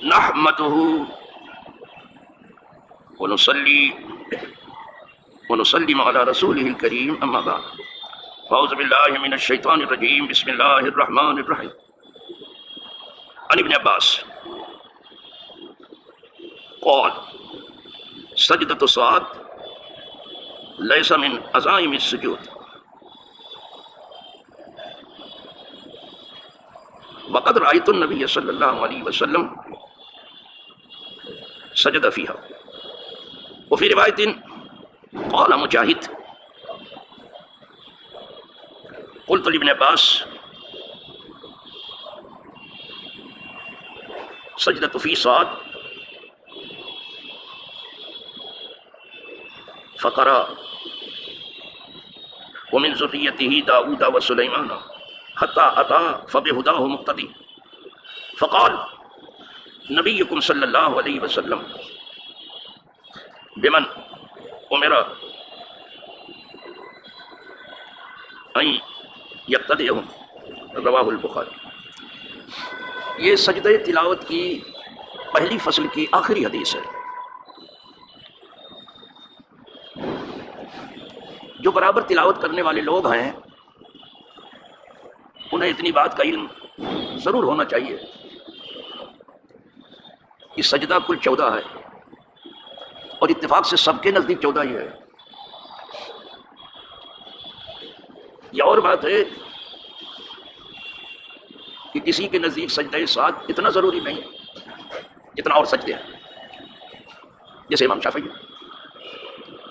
نحمده ونسلم على رسوله الكريم اما بعد اعوذ بالله من الشيطان الرجيم بسم الله الرحمن الرحيم عن ابن عباس قال سجدة الصاد ليس من عزائم السجود وقد رأيت النبي صلى الله عليه وسلم سجد فيها وفي رواية قال مجاهد قلت لابن عباس سجدة في صاد فقرأ ومن ذريته داود وسليمان حتى أتى فبهداه مقتدي فقال نبيكم صلى الله عليه وسلم بمن أمر أن يقتديهم رواہ البخاری۔ یہ سجدہ تلاوت کی پہلی فصل کی آخری حدیث ہے۔ جو برابر تلاوت کرنے والے لوگ ہیں انہیں اتنی بات کا علم ضرور ہونا چاہیے کہ سجدہ کل 14 ہے اور اتفاق سے سب کے نزدیک 14 ہی ہے۔ یہ اور بات ہے کہ کسی کے نزدیک سجدہ صاد اتنا ضروری نہیں ہے جتنا اور سجدے ہیں، جیسے امام شافعی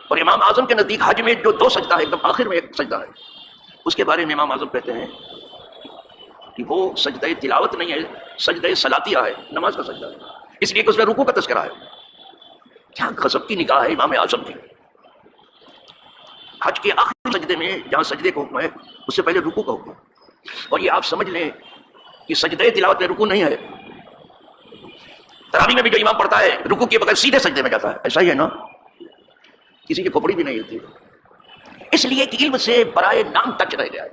اور امام اعظم کے نزدیک حج میں جو 2 سجدہ ہے، ایک دم آخر میں ایک سجدہ ہے، اس کے بارے میں امام اعظم کہتے ہیں کہ وہ سجدہ تلاوت نہیں ہے، سجدہ صلاتیہ ہے، نماز کا سجدہ ہے، اس لیے کہ اس میں رکوع کا تذکرہ ہے۔ کیا غضب کی نگاہ ہے امام اعظم کی! حج کے آخری سجدے میں جہاں سجدے کا حکم ہے اس سے پہلے رکوع کا حکم ہے، اور یہ آپ سمجھ لیں کہ سجدہ تلاوت میں رکوع نہیں ہے۔ تراویح میں بھی جو امام پڑھتا ہے رکوع کے بغیر سیدھے سجدے میں جاتا ہے، ایسا ہی ہے نا؟ کسی کی کھوپڑی بھی نہیں ہلتی، اس لیے کہ علم سے برائے نام ٹچ رہ گیا ہے۔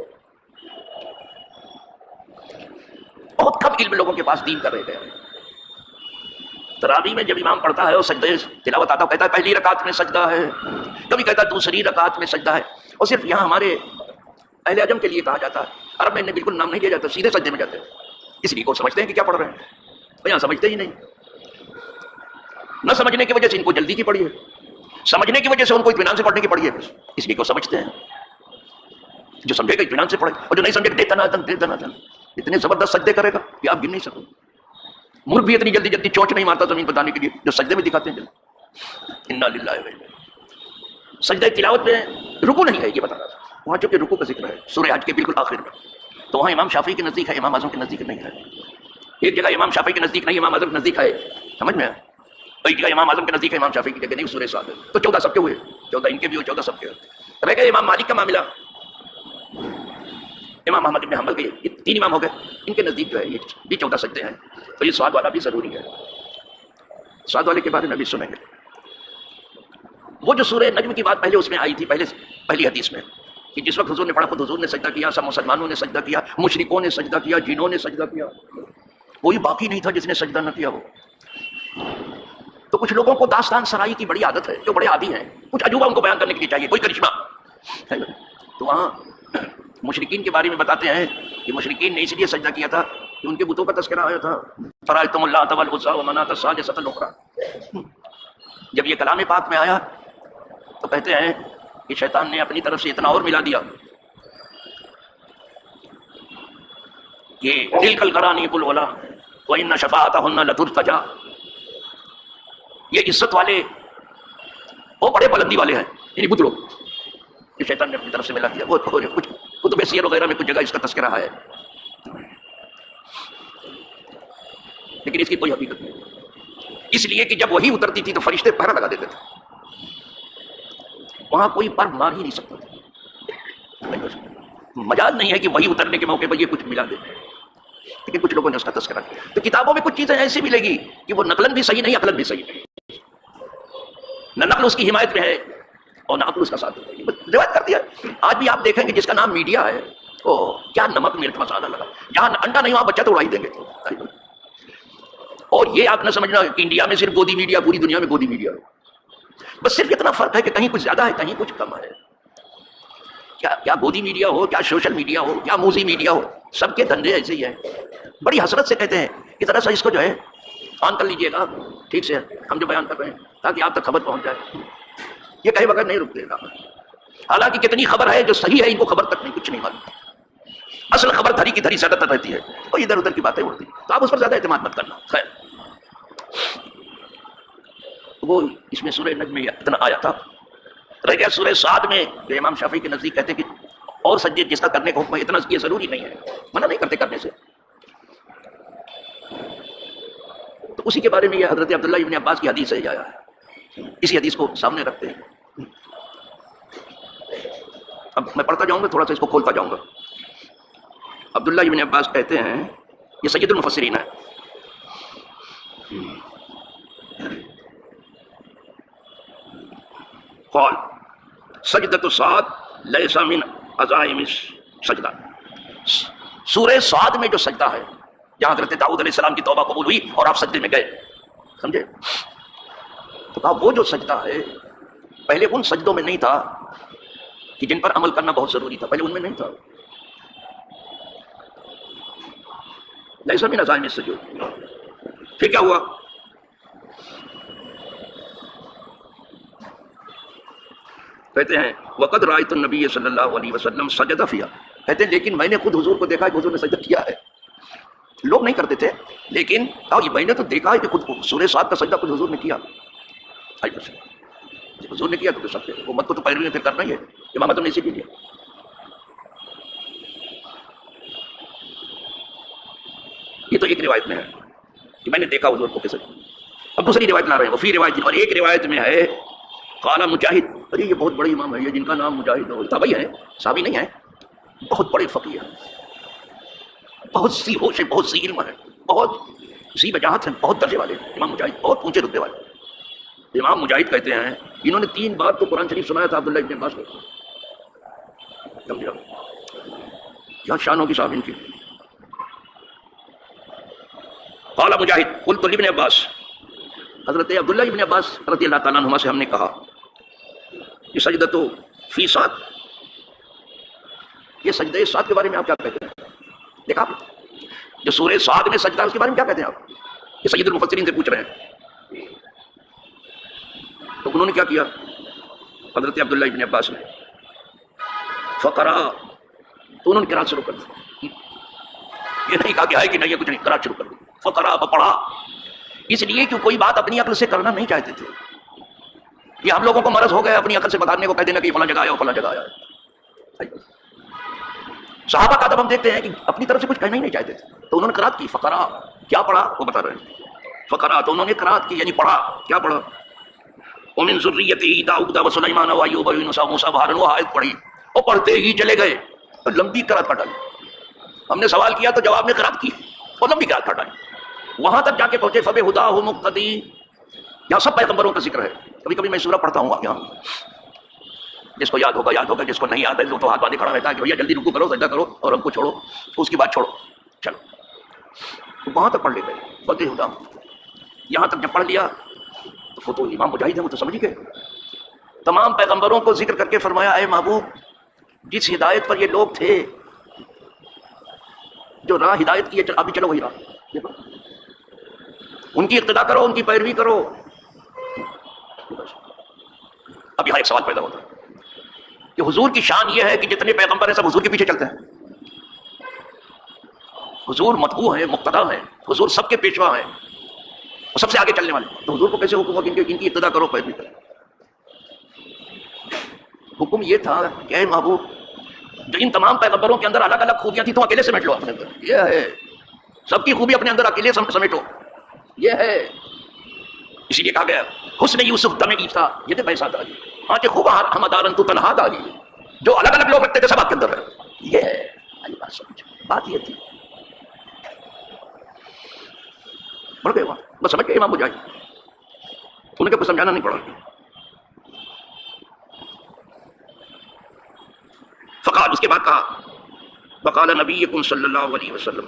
بہت کم علم لوگوں کے پاس دین کا رہ گیا ہے۔ تراویح میں جب امام پڑھتا ہے اور سجدہ تلاوت آتا ہے، کہتا ہے پہلی رکعت میں سجدہ ہے، کبھی کہتا ہے دوسری رکعت میں سجدہ ہے، اور صرف یہاں ہمارے اہل عجم کے لیے کہا جاتا ہے، عرب میں بالکل نام نہیں دیا جاتا، سیدھے سجدے میں جاتے ہیں، اس لیے کو سمجھتے ہیں کہ کیا پڑھ رہے ہیں، اور یہاں سمجھتے ہی نہیں۔ نہ سمجھنے کی وجہ سے ان کو جلدی کی پڑی ہے، سمجھنے کی وجہ سے ان کو اطمینان سے پڑھنے کی پڑی ہے، اس لیے کو سمجھتے ہیں۔ جو سمجھے گا اطمینان سے پڑھے، اور جو نہیں سمجھے گا دے دنا اتنے زبردست سجدے کرے گا کہ آپ گن نہیں سکو۔ مرغ بھی اتنی جلدی جلدی چونچ نہیں مارتا زمین پر دانے کے لیے جو سجدے میں دکھاتے ہیں جلدی۔ انا للہ و انا سجدہ تلاوت میں رکوع نہیں ہے، یہ بتا رہا تھا، وہاں چونکہ رکوع کا ذکر ہے سورہ حج کے بالکل آخر میں، تو وہاں امام شافعی کے نزدیک ہے، امام اعظم کے نزدیک نہیں ہے۔ ایک جگہ امام شافعی کے نزدیک نہیں، امام اعظم کے نزدیک ہے، سمجھ میں آیا؟ ایک جگہ امام اعظم کے نزدیک ہے، امام شافعی کی جگہ نہیں، سورہ صاد ہے، تو 14 سب کے ہوئے، 14 ان کے بھی ہوئے، 14 سب کے ہوئے۔ رہ گئے امام مالک کا معاملہ، امام احمد بن حنبل کے، یہ 3 امام ہو گئے، ان کے نزدیک جو ہے یہ بھی 14 سجدے ہیں، تو یہ صاد والا بھی ضروری ہے۔ صاد والے کے بارے میں بھی سنیں گے۔ وہ جو سورہ نجم کی بات پہلے اس میں آئی تھی، پہلی حدیث میں، کہ جس وقت حضور نے پڑھا خود حضور نے سجدہ کیا، سب مسلمانوں نے سجدہ کیا، مشرکوں نے سجدہ کیا، جنوں نے سجدہ کیا، کوئی باقی نہیں تھا جس نے سجدہ نہ کیا ہو۔ تو کچھ لوگوں کو داستان سرائی کی بڑی عادت ہے، جو بڑے عادی ہیں، کچھ عجوبہ ان کو بیان کرنے کے لیے چاہیے، کوئی کرشمہ۔ تو وہاں مشرکین کے بارے میں بتاتے ہیں کہ مشرکین نے اس لیے سجدہ کیا تھا کہ ان کے بتوں کا تذکرہ آیا تھا، فرأیتم اللات والعزی ومناۃ الثالثۃ الاخری۔ جب یہ کلام پاک میں آیا تو کہتے ہیں کہ شیطان نے اپنی طرف سے اتنا اور ملا دیا کہ تلک القرانیق العلی وان شفاعتہن لترتجی، یہ عزت والے وہ بڑے بلندی والے ہیں، یعنی بت لوگ، کہ شیطان نے اپنی طرف سے ملا دیا۔ وہ کچھ کتب سیر وغیرہ میں کچھ جگہ اس کا تذکرہ ہے، لیکن اس کی کوئی حقیقت نہیں، اس لیے کہ جب وہی اترتی تھی تو فرشتے پہرا لگا دیتے تھے، وہاں کوئی پر مار ہی نہیں سکتا تھا۔ مجال نہیں ہے کہ وہی اترنے کے موقع پر یہ کچھ ملا دے، لیکن کچھ لوگوں نے اس کا تذکرہ کیا۔ تو کتابوں میں کچھ چیزیں ایسی ملے گی کہ وہ نقلن بھی صحیح نہیں، عقلن بھی صحیح نہیں، نہ نقل اس کی حمایت میں ہے اور نہ عقل اس کا ساتھ ہے، روایت کر دیا۔ آج بھی آپ دیکھیں گے جس کا نام میڈیا ہے، کیا نمک مرچ مسالہ لگا، جہاں انڈا نہیں وہاں بچہ تو اڑائی دیں گے۔ اور یہ آپ نہ سمجھنا کہ انڈیا میں صرف گودی میڈیا، پوری دنیا میں گودی میڈیا ہے، بس صرف اتنا فرق ہے کہ کہیں کچھ زیادہ ہے کہیں کچھ کم ہے. کیا گودی میڈیا ہو، کیا سوشل میڈیا ہو، کیا موزی میڈیا ہو، سب کے دھندے ایسے ہی ہیں. بڑی حسرت سے کہتے ہیں کہ ذرا سا اس کو جو ہے آن کر لیجئے گا ٹھیک سے، ہم جو بیان کر رہے ہیں تاکہ آپ تک خبر پہنچ جائے. یہ کہیں بغیر نہیں رکتے گا، حالانکہ کتنی خبر ہے جو صحیح ہے ان کو خبر تک نہیں، کچھ نہیں معلوم. اصل خبر دھری کی دھری زیادہ تر رہتی ہے اور ادھر ادھر کی باتیں اڑتی ہیں، تو آپ اس پر زیادہ اعتماد مت کرنا. خیر، وہ اس میں سورہ نجم میں اتنا آیا تھا. رہ گیا سورہ صاد میں جو امام شافعی کے نزدیک کہتے ہیں کہ اور سجدے جس کا کرنے کا حکم ہے، اتنا یہ ضروری نہیں ہے، منع نہیں کرتے کرنے سے. تو اسی کے بارے میں یہ حضرت عبداللہ ابن عباس کی حدیث سے آیا ہے، اسی حدیث کو سامنے رکھتے ہیں. اب میں پڑھتا جاؤں گا، تھوڑا سا اس کو کھولتا جاؤں گا. عبداللہ ابن عباس کہتے ہیں، یہ سید المفسرین ہے، قال سجدۃ صاد لیس من عزائم سجدہ. سورہ صاد میں جو سجدہ ہے جہاں حضرت داؤد علیہ السلام کی توبہ قبول ہوئی اور آپ سجدے میں گئے، سمجھے؟ تو کہا وہ جو سجدہ ہے پہلے ان سجدوں میں نہیں تھا کہ جن پر عمل کرنا بہت ضروری تھا، پہلے ان میں نہیں تھا. لیس من عزائم السجود. پھر کیا ہوا؟ کہتے ہیں وقد رأیت النبی صلی اللہ علیہ وسلم سجد فیہا. کہتے ہیں لیکن میں نے خود حضور کو دیکھا کہ حضور نے سجدہ کیا ہے. لوگ نہیں کرتے تھے لیکن میں نے تو دیکھا ہے کہ خود سورہ صاد کا سجدہ خود حضور نے کیا. حضور نے کیا تو سب امت کو تو پیروی میں پھر کرنا ہی ہے، امامت نے اسی کے لیے. یہ تو ایک روایت میں ہے کہ میں نے دیکھا حضور کو کیسے. اب دوسری روایت لا رہے ہیں، وفی روایت، اور ایک روایت میں ہے قال مجاہد. ارے یہ بہت بڑے امام ہے، یہ جن کا نام مجاہد ہے، تابعی ہے، صحابی نہیں ہے، بہت بڑے فقیہ ہیں، بہت سی ہوش ہے، بہت سی علم ہے، بہت سی وجاہت ہے، بہت درجے والے ہیں امام مجاہد، بہت اونچے رتبے والے. امام مجاہد کہتے ہیں انہوں نے 3 بار تو قرآن شریف سنایا تھا عبداللہ ابن عباس کو. سمجھا کیا شان ہوگی صاحب ان کی. قال مجاہد قلت لابن عباس. حضرت عبداللہ ابن عباس رضی اللہ تعالیٰ عنہما سے ہم نے کہا کہ سجدۃ فی صاد، یہ سجدہ صاد کے بارے میں آپ کیا کہتے ہیں؟ دیکھا جو سورہ صاد میں سجدہ اس کے بارے میں کیا کہتے ہیں آپ؟ یہ سید المفسرین سے پوچھ رہے ہیں. تو انہوں نے کیا کیا حضرت عبداللہ ابن عباس نے؟ فقرا، تو انہوں نے قرات شروع کر دی. یہ نہیں کہا کہ ہے کہ نہیں، کچھ نہیں، قرات شروع کر دی. فقرا، پڑھا. اس لیے کہ کوئی بات اپنی عقل سے کرنا نہیں چاہتے تھے. یہ ہم لوگوں کو مرض ہو گیا اپنی عقل سے بتانے کو، کہہ دینا کہ فلاں جگہ آیا، فلاں جگہ آیا. صحابہ کا ادب ہم دیکھتے ہیں کہ اپنی طرف سے کچھ کہنا ہی نہیں چاہتے تھے، تو انہوں نے قرات کی. فقرا، کیا پڑھا وہ بتا رہے ہیں. فقرا، تو انہوں نے قرات کی، یعنی پڑھا. کیا پڑھا؟ ومن ذریتہ داؤد و سلیمان و ایوب و یونس و موسیٰ و ہارون. وہ آیت پڑھی اور پڑھتے ہی چلے گئے اور لمبی قرات پڑھ ڈالی. ہم نے سوال کیا تو جواب میں قرات کی اور لمبی قرات پڑھ ڈالی. وہاں تک جا کے پہنچے فبہداہ مقتدی. یہاں سب پیغمبروں کا ذکر ہے. کبھی کبھی میں سورہ پڑھتا ہوں یہاں، جس کو یاد ہوگا یاد ہوگا، جس کو نہیں یاد ہے وہ تو ہاتھ باندھے کھڑا رہتا ہے کہ بھیا جلدی رکوع کرو، سجدہ کرو اور ہم کو چھوڑو، اس کی بات چھوڑو. چلو وہاں تک پڑھ لیتے ہیں فبہداہ. یہاں تک جب پڑھ لیا تو وہ تو امام مجاہد ہیں، وہ تو سمجھ گئے. تمام پیغمبروں کو ذکر کر کے فرمایا اے محبوب، جس ہدایت پر یہ لوگ تھے، جو راہ ہدایت کی ہے، ابھی چلو وہی راہ، ان کی اقتدا کرو، ان کی پیروی کرو. اب یہاں ایک سوال پیدا ہوتا ہے کہ حضور کی شان یہ ہے کہ جتنے پیغمبر ہیں سب حضور کے پیچھے چلتے ہیں. حضور متبوع ہے، مقتدا ہے، حضور سب کے پیشوا ہیں، سب سے آگے چلنے والے. تو حضور کو کیسے حکم ہو کہ ان کی اقتدا کرو، پیروی کرو؟ حکم یہ تھا کہ اے محبوب، جو ان تمام پیغمبروں کے اندر الگ الگ خوبیاں تھیں تو اکیلے سمیٹ لو اپنے اندر. یہ ہے سب کی خوبی اپنے اندر اکیلے سمیٹو. یہ ہے اسی لیے کہا گیا حسن یوسف دم عیسیٰ، یہ تھے پیسہ داری. ہاں کہ خوب ہمدارن تو تنہا داری، جو الگ الگ لوگ رکھتے تھے سب آپ کے اندر ہے. یہ ہے بات سمجھ، بات یہ تھی. پڑھ گئے وہاں، بس سمجھ گئے امام مجاہد، انہیں کچھ سمجھانا نہیں پڑا. فقال، اس کے بعد کہا وقال نبیکم صلی اللہ علیہ وسلم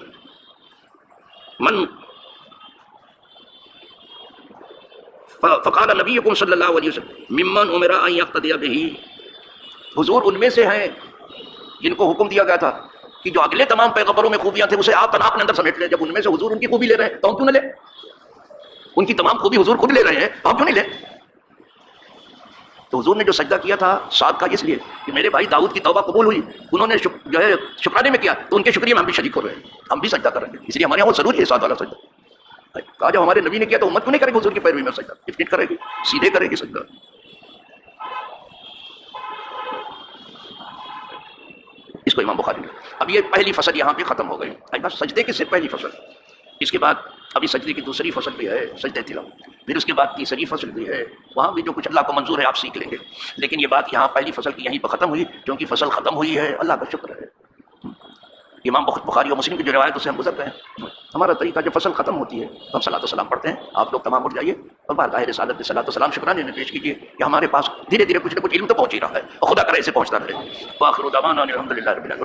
من فقال نبیکم صلی اللہ علیہ وسلم ممن امر ان یقتدی بہ، حضور ان میں سے ہیں جن کو حکم دیا گیا تھا کہ جو اگلے تمام پیغمبروں میں خوبیاں تھے اسے آپ اپنے اندر سمیٹ لیں. جب ان میں سے حضور ان کی خوبی لے رہے ہیں تو ہم کیوں نہ لیں؟ ان کی تمام خوبی حضور خود لے رہے ہیں، ہم کیوں نہیں لیں؟ تو حضور نے جو سجدہ کیا تھا ساتھ کا اس لیے کہ میرے بھائی داؤد کی توبہ قبول ہوئی، انہوں نے جو ہے شکرانے میں کیا، تو ان کے شکریہ میں ہم بھی شریک ہو رہے ہیں، ہم بھی سجدہ کر رہے ہیں. اس لیے ہمارے یہاں وہ ضروری ہے ساتھ والا سجدہ. کہا جب ہمارے نبی نے کیا تو امت کیوں نہیں کرے گی حضور کی پیروی میں سجدہ؟ ٹکٹ کرے گی، سیدھے کرے گی سجدہ. اس کو امام بخاری نے. اب یہ پہلی فصل یہاں پہ ختم ہو گئی. بس سجدے کی صرف پہلی فصل. اس کے بعد ابھی سجدے کی دوسری فصل بھی ہے، سجدہ تلاوت. پھر اس کے بعد تیسری فصل بھی ہے، وہاں بھی جو کچھ اللہ کو منظور ہے آپ سیکھ لیں گے. لیکن یہ بات یہاں پہلی فصل کی یہیں پہ ختم ہوئی، کیونکہ فصل ختم ہوئی ہے، اللہ کا شکر ہے. امام بخاری اور مسلم کی جو روایتوں سے ہم گزر رہے ہیں، ہمارا طریقہ جب فصل ختم ہوتی ہے تو ہم صلاۃ و سلام پڑھتے ہیں. آپ لوگ تمام اٹھ جائیے اور بارگاہ رسالت میں صلاۃ و سلام شکرانے میں پیش کیجیے کہ ہمارے پاس دھیرے دھیرے کچھ نہ کچھ علم تو پہنچ ہی رہا ہے اور خدا کرے اسے پہنچتا رہے. وآخر دعوانا الحمد للہ رب العالمین.